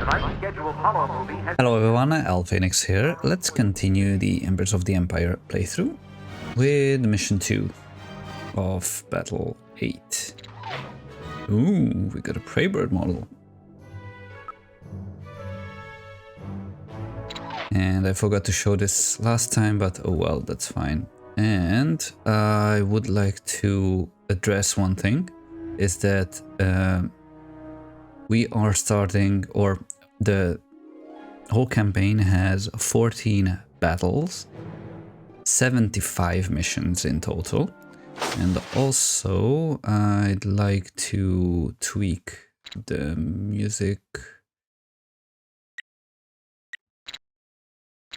Tonight's scheduled horror movie has... Hello everyone, LPhoenix here. Let's continue the Embers of the Empire playthrough with mission 2 of Battle 8. Ooh, we got a prey bird model. And I forgot to show this last time, but oh well, that's fine. And I would like to address one thing, is that we are starting, or the whole campaign has 14 battles, 75 missions in total. And also I'd like to tweak the music.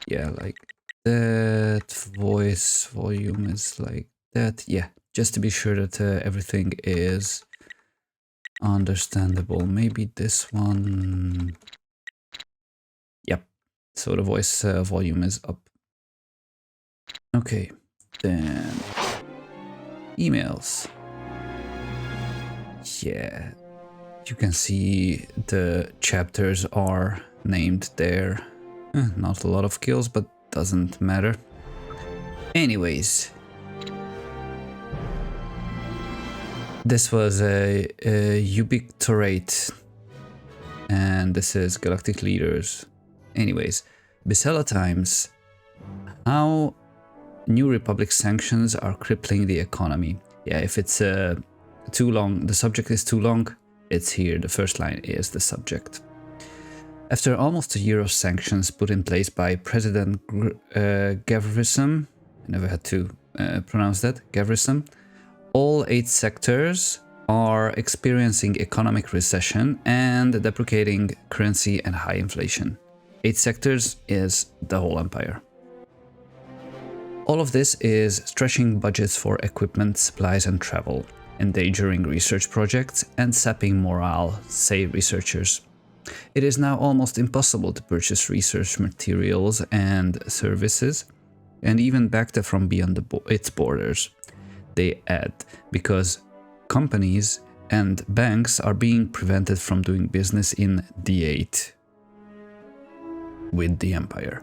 Yeah, like that. Voice volume is like that. Yeah, just to be sure that everything is understandable. Maybe this one. Yep. So the voice volume is up. Okay, then emails. Yeah, you can see the chapters are named there. Not a lot of kills, but doesn't matter. Anyways, this was a ubiquitous, and this is Galactic Leaders. Anyways, Bisella Times. How New Republic sanctions are crippling the economy. Yeah, if it's too long, the subject is too long, it's here. The first line is the subject. After almost a year of sanctions put in place by President Gavrism, I never had to pronounce that, Gavrism, all 8 sectors are experiencing economic recession and depreciating currency and high inflation. 8 sectors is the whole empire. All of this is stretching budgets for equipment, supplies and travel, endangering research projects and sapping morale, say researchers. It is now almost impossible to purchase research materials and services, and even back from beyond its borders. They add, because companies and banks are being prevented from doing business in D8 with the Empire.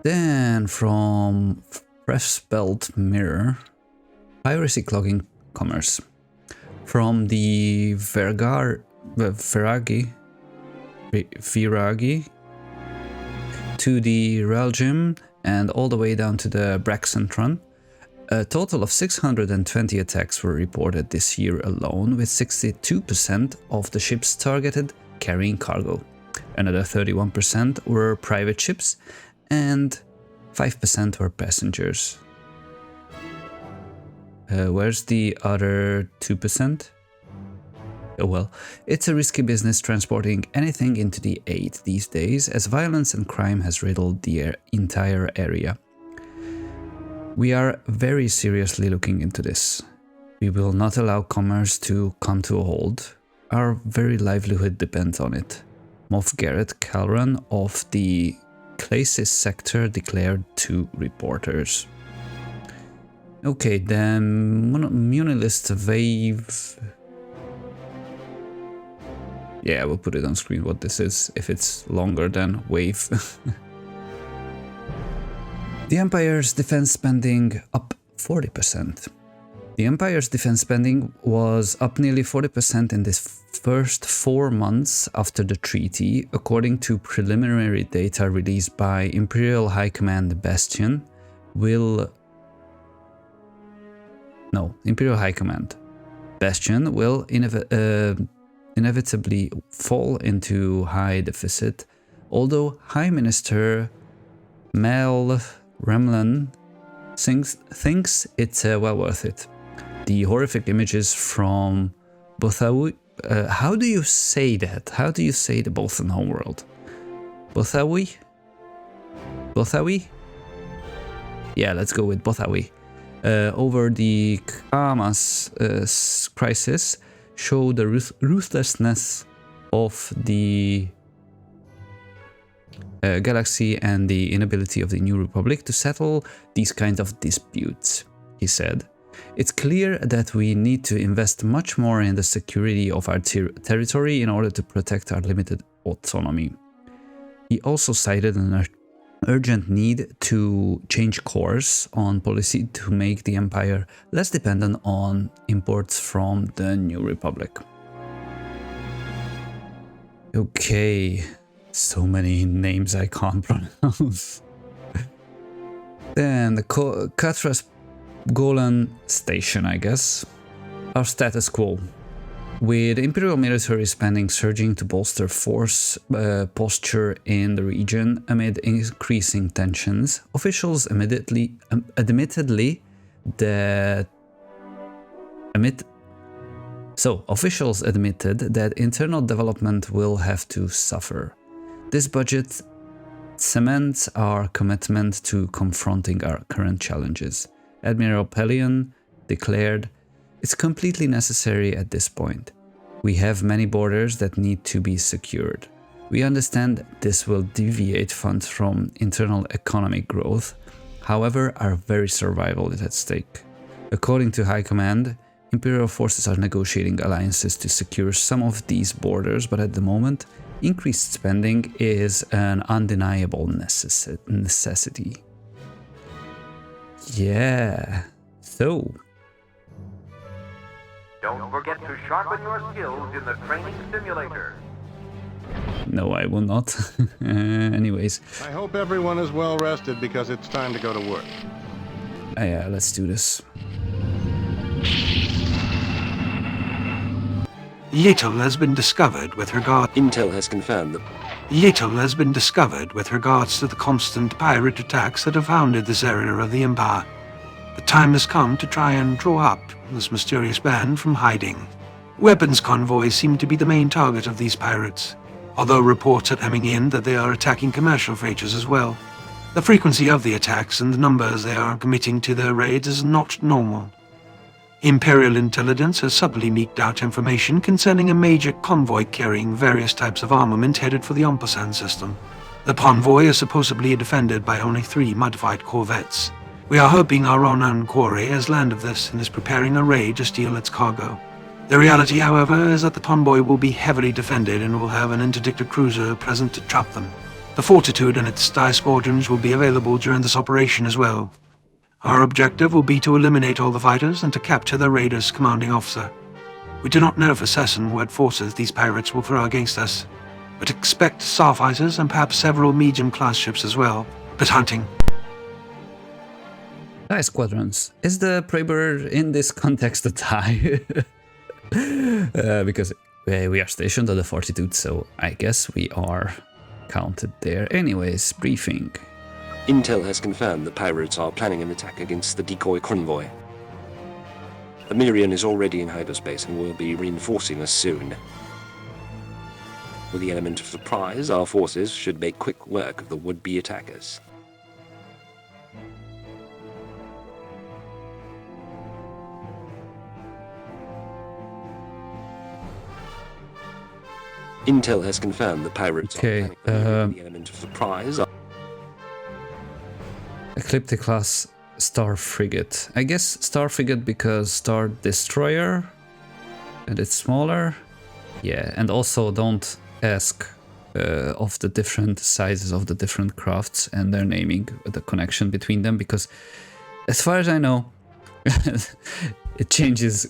Then from Fresh-Spelled Mirror, piracy clogging commerce. From the Viragi to the Realgym and all the way down to the Braxentron, a total of 620 attacks were reported this year alone, with 62% of the ships targeted carrying cargo. Another 31% were private ships and 5% were passengers. Where's the other 2%? Oh well, it's a risky business transporting anything into the 8 these days, as violence and crime has riddled the entire area. We are very seriously looking into this. We will not allow commerce to come to a halt. Our very livelihood depends on it. Moff Garrett Calran of the Clasis sector declared to reporters. Okay, then Munilist Wave. Yeah, we'll put it on screen what this is, if it's longer than Wave. The Empire's defense spending up 40%. The Empire's defense spending was up nearly 40% in this first 4 months after the treaty, according to preliminary data released by Imperial High Command Bastion. Imperial High Command Bastion will inevitably fall into high deficit, although High Minister Mel Remlin thinks it's well worth it. The horrific images from Bothawi. How do you say that? How do you say the Bothan homeworld? Bothawi? Bothawi? Yeah, let's go with Bothawi. Over the Kamas crisis show the ruthlessness of the galaxy and the inability of the New Republic to settle these kinds of disputes, he said. It's clear that we need to invest much more in the security of our territory in order to protect our limited autonomy. He also cited an urgent need to change course on policy to make the Empire less dependent on imports from the New Republic. Okay, so many names I can't pronounce. Then the Katras Golan Station, I guess. Our status quo. With Imperial military spending surging to bolster force posture in the region amid increasing tensions, officials admitted that internal development will have to suffer. This budget cements our commitment to confronting our current challenges. Admiral Pelion declared, "It's completely necessary at this point. We have many borders that need to be secured. We understand this will deviate funds from internal economic growth. However, our very survival is at stake. According to High Command, Imperial forces are negotiating alliances to secure some of these borders, but at the moment, increased spending is an undeniable necessity." Yeah, so... Don't forget to sharpen your skills in the training simulator. No, I will not. Anyways. I hope everyone is well rested because it's time to go to work. Yeah, let's do this. Little has been discovered with regard... Intel has confirmed that Little has been discovered with regards to the constant pirate attacks that have hounded this area of the Empire. The time has come to try and draw up this mysterious band from hiding. Weapons convoys seem to be the main target of these pirates, although reports are coming in that they are attacking commercial freighters as well. The frequency of the attacks and the numbers they are committing to their raids is not normal. Imperial intelligence has subtly leaked out information concerning a major convoy carrying various types of armament headed for the Ompersan system. The convoy is supposedly defended by only 3 modified corvettes. We are hoping our unknown quarry has learned of this and is preparing a raid to steal its cargo. The reality, however, is that the convoy will be heavily defended and will have an interdictor cruiser present to trap them. The Fortitude and its die squadrons will be available during this operation as well. Our objective will be to eliminate all the fighters and to capture the raider's commanding officer. We do not know for certain what forces these pirates will throw against us, but expect starfighters and perhaps several medium-class ships as well. But hunting. Die squadrons. Is the Praebird in this context a tie? Because we are stationed at the Fortitude, so I guess we are counted there. Anyways, briefing. Intel has confirmed the pirates are planning an attack against the Decoy convoy. The Mirian is already in hyperspace and will be reinforcing us soon. With the element of surprise, our forces should make quick work of the would-be attackers. Intel has confirmed the pirates are planning the element of surprise. Ecliptic class Star Frigate. I guess Star Frigate because Star Destroyer and it's smaller. Yeah, and also don't ask of the different sizes of the different crafts and their naming, the connection between them, because as far as I know, it changes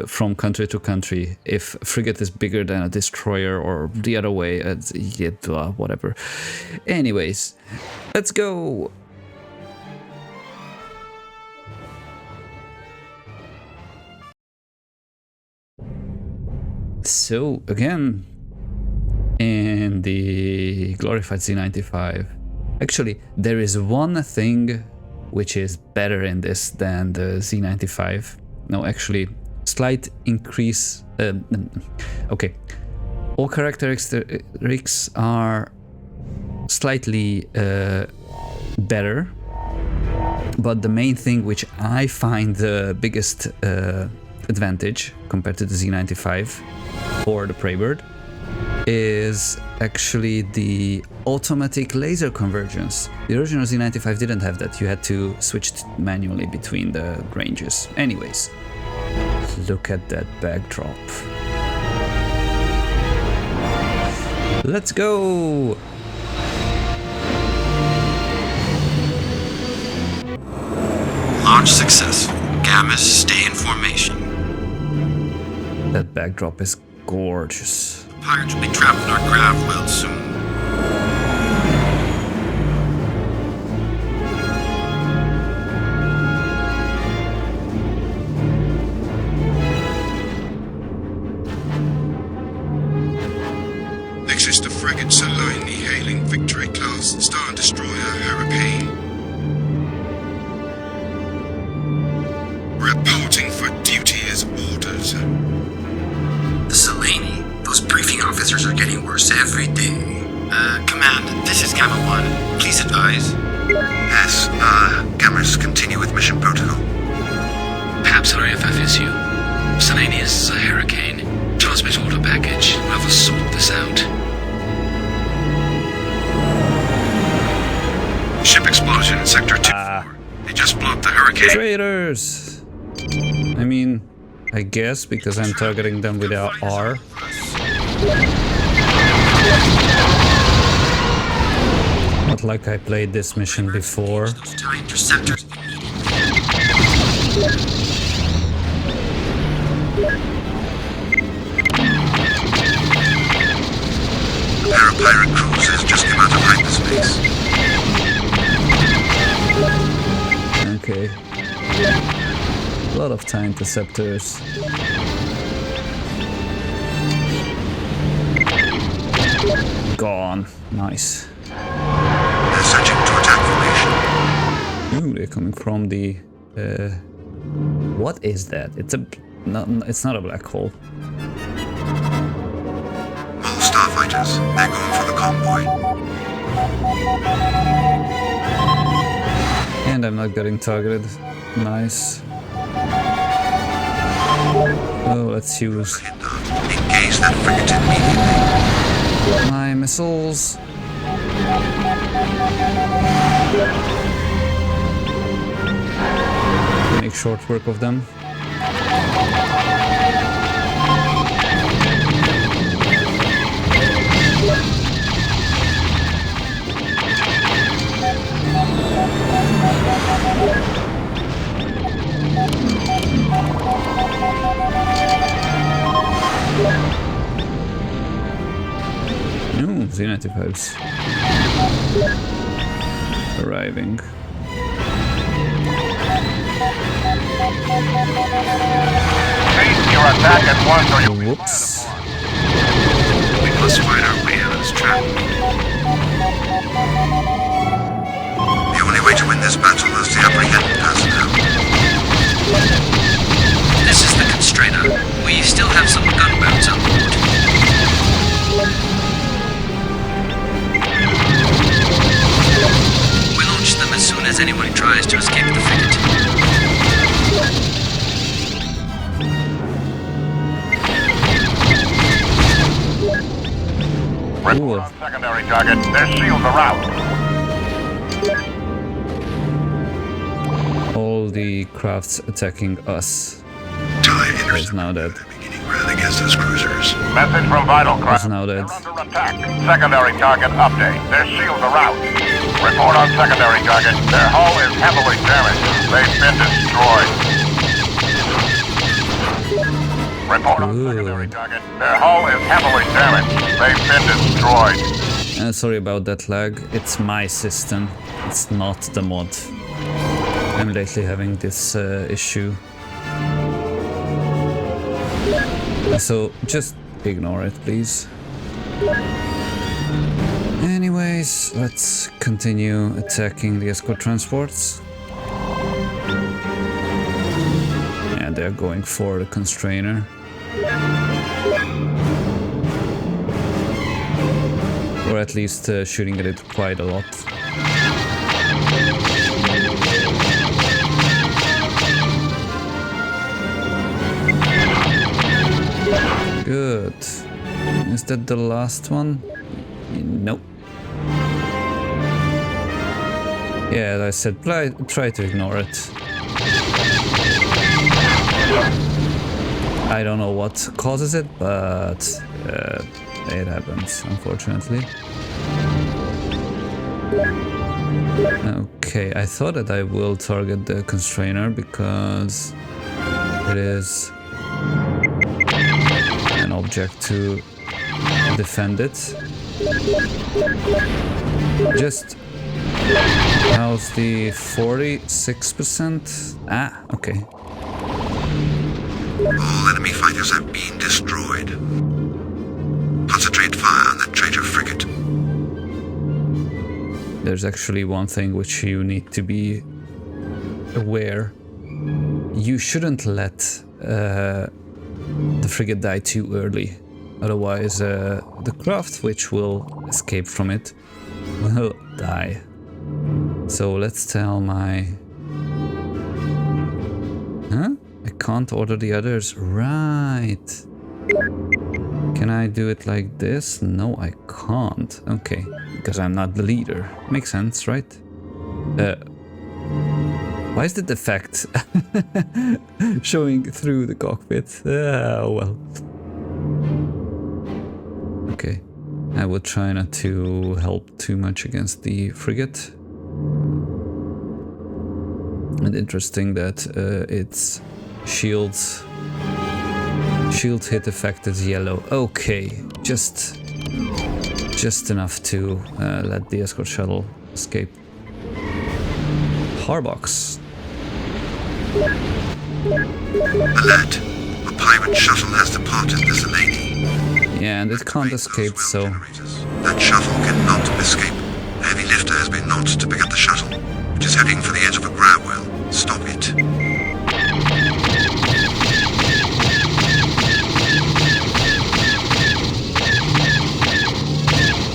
from country to country. If a frigate is bigger than a destroyer or the other way, yeah, whatever. Anyways, let's go. So again, in the glorified Z95, actually there is one thing which is better in this than the Z95. No, actually, slight increase. Okay, all characteristics are slightly better, but the main thing which I find the biggest advantage compared to the Z95 or the Praebird is actually the automatic laser convergence. The original Z95 didn't have that. You had to switch manually between the ranges. Anyways, look at that backdrop. Let's go! Launch successful. Gammas, stay in formation. That backdrop is gorgeous. Pirates will be trapped in our grav well soon. This is the frigate Salini hailing Victory class Star Destroyer Hurricane. Reporting for duty as ordered. The Salini. Those briefing officers are getting worse every day. Command, this is Gamma 1. Please advise. Yes, Gammas, continue with mission protocol. Perhaps RFF issue. Salini is a hurricane. Transmit order package. We'll have to sort this out. Ship explosion in Sector 2-4. They just blocked the hurricane. Traitors! I mean, I guess because I'm targeting them without R. Not like I played this mission before. Interceptors. A pair of pirate cruisers just came out of hyperspace. Okay. A lot of TIE interceptors. Gone. Nice. They're searching to attack formation. Ooh, they're coming from the... what is that? It's a... No, it's not a black hole. All starfighters. They're going for the convoy. And I'm not getting targeted. Nice. Oh, let's use Engage that frigate immediately. my missiles. Make short work of them. No, Zenith pipes. Arriving. Cease your attack at once or you'll be Whoops. We must find our way out of this trap. The only way to win this battle is the apprehended personnel. This is the Constrainer. We still have some gunboats on board. We launch them as soon as anyone tries to escape the frigate. report on secondary target. Their shields are out. All the crafts attacking us. Is now dead. Against those cruisers. Message from Vital Craft. Is now dead. They're under attack. Secondary target update. Their shields are out. Report on secondary target. Their hull is heavily damaged. They've been destroyed. Report on secondary target. Their hull is heavily damaged. They've been destroyed. Sorry about that lag. It's my system. It's not the mod. I'm lately having this issue. So just ignore it, please. Anyways, let's continue attacking the escort transports. And they're going for the Constrainer. Or at least shooting at it quite a lot. Good. Is that the last one? Nope. Yeah, as I said, try to ignore it. I don't know what causes it, but it happens, unfortunately. Okay, I thought that I will target the Constrainer because it is an object to defend it. Just how's the 46%? Ah, okay. All enemy fighters have been destroyed. Concentrate fire on that traitor frigate. There's actually one thing which you need to be aware. You shouldn't let the frigate die too early. Otherwise, the craft which will escape from it will die. So let's tell my... Huh? I can't order the others. Right. Can I do it like this? No, I can't. Okay, because I'm not the leader. Makes sense, right? Why is the defect showing through the cockpit? Oh well. Okay, I will try not to help too much against the frigate. And interesting that its shield hit effect is yellow. Okay, just enough to let the escort shuttle escape. Harbox. Alert! A pirate shuttle has departed the Selene. Yeah, and it can't escape, so... That shuttle cannot escape. A heavy lifter has been launched to pick up the shuttle, which is heading for the edge of a grab well. Stop it.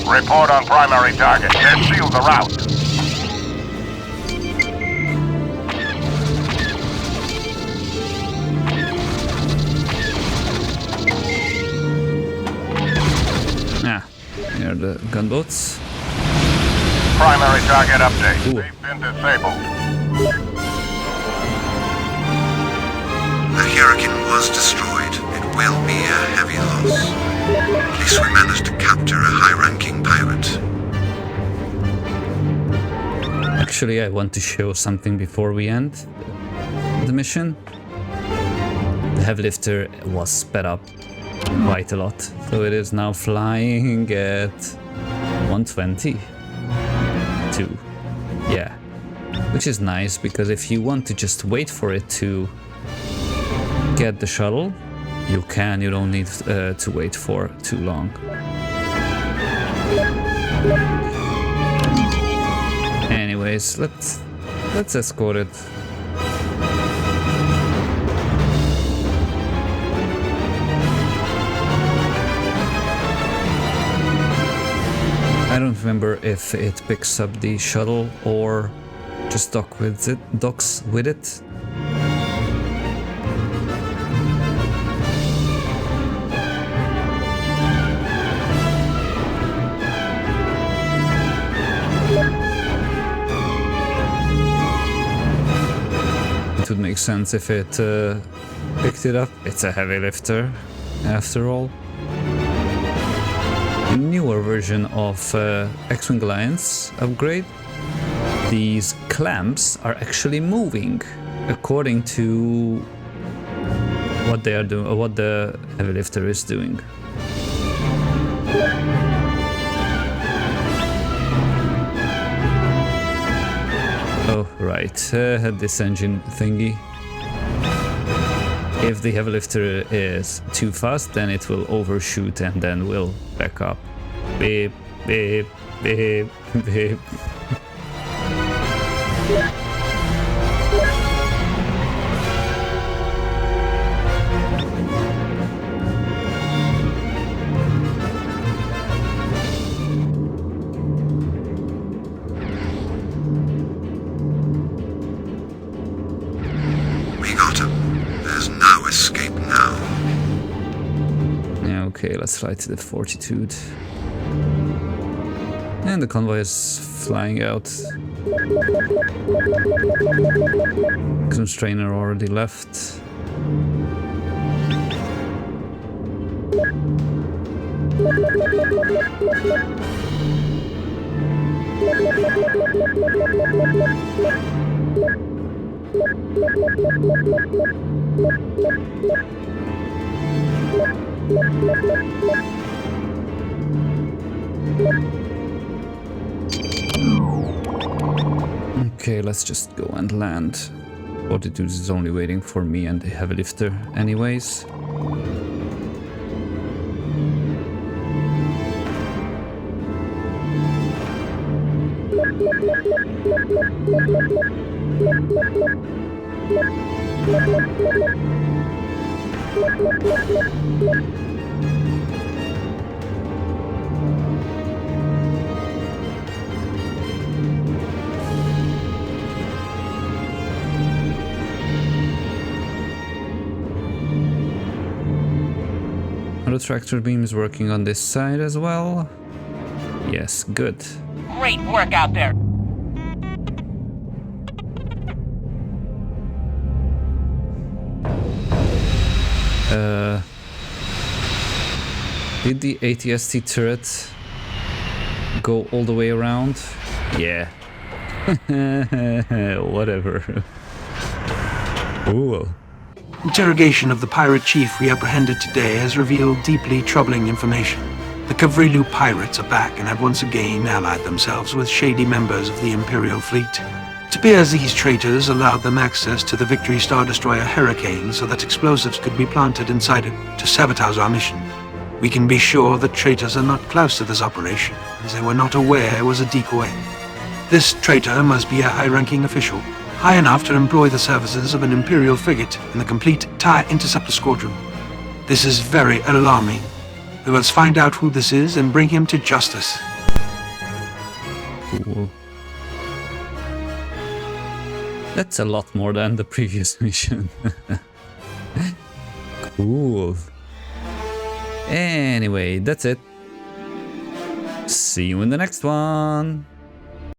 Report on primary target. Their shields are out. Ah, here are the gunboats. Primary target update. Ooh. They've been disabled. The Hurricane was destroyed. It will be a heavy loss. At least we managed to capture a high-ranking pirate. Actually, I want to show something before we end the mission. The heavy lifter was sped up quite a lot, so it is now flying at 122. Yeah, which is nice because if you want to just wait for it to get the shuttle, you can. You don't need to wait for too long. Anyways, let's escort it. I don't remember if it picks up the shuttle or just docks with it. It would make sense if it picked it up. It's a heavy lifter, after all. A newer version of X-Wing Alliance upgrade. These clamps are actually moving according to what they are doing, or what the heavy lifter is doing. Oh, right, this engine thingy. If the heavy lifter is too fast, then it will overshoot and then will back up. Beep, beep, beep, beep. Okay, let's fly to the Fortitude. And the convoy is flying out. Constrainer already left. Okay, let's just go and land. Fortitude is only waiting for me and the heavy lifter anyways. Are the tractor beams working on this side as well? Yes, good. Great work out there. Did the ATST turret go all the way around? Yeah. Whatever. Cool. Interrogation of the pirate chief we apprehended today has revealed deeply troubling information. The Kavrilu pirates are back and have once again allied themselves with shady members of the Imperial fleet. It appears these traitors allowed them access to the Victory Star Destroyer Hurricane so that explosives could be planted inside it to sabotage our mission. We can be sure the traitors are not close to this operation, as they were not aware it was a decoy. This traitor must be a high-ranking official, high enough to employ the services of an Imperial frigate and the complete TIE Interceptor Squadron. This is very alarming. We must find out who this is and bring him to justice. Cool. That's a lot more than the previous mission. Cool. Anyway, that's it. See you in the next one.